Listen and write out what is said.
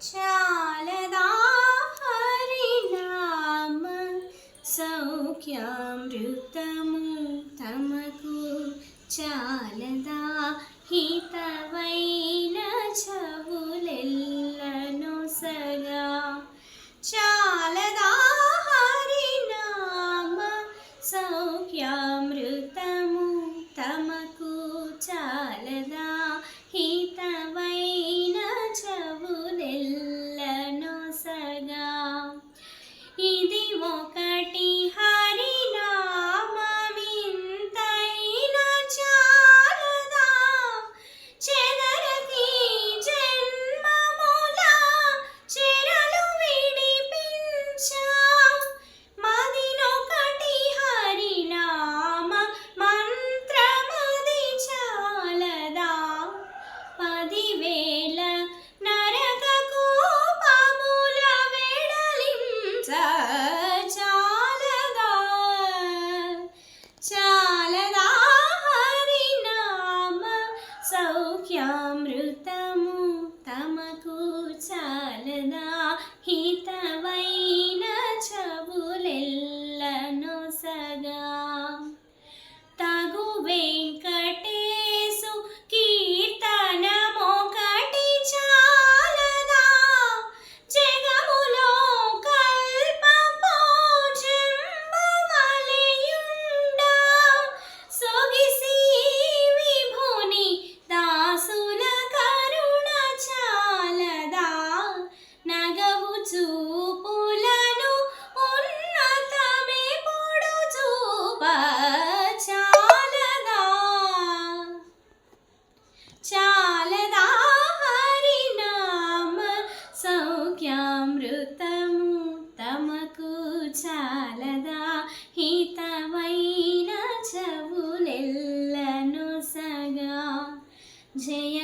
చాలదా హరినామ సౌఖ్యామృతము తమకు చాలదా హితవైన చెవులెల్లను సగా చాలదా హరినామ సౌఖ్యామృతము తమకు చాలదా హితవైన చెవులెల్లను సగా ఇది ఒకటి హరినామమింతైన చాలదా చెదరకి జన్మముల చెరలు విడిపించా మదినొకటి హరినామ మంత్రమది చాలదా 10,000 నరక కోపముల వెడలించ చాలదా చాలదా హరినామ సౌఖ్యామృతము తమకు చాలదా హితవైన చెవులెల్లను సగా తగు వెంకటేశు కీర్తనమొకటి చాలదా జగములో కల్పపోజంబవలెయుండా సొగిసి విభుని దాసుల కరుణ చాలదా నగవు చూపులను ఉన్నతమెప్పుడు చూప చాలదా చాలదా హరినామ సౌఖ్యామృతము తమకు చాలదా హితవైన చెవులెల్లను సగా జయ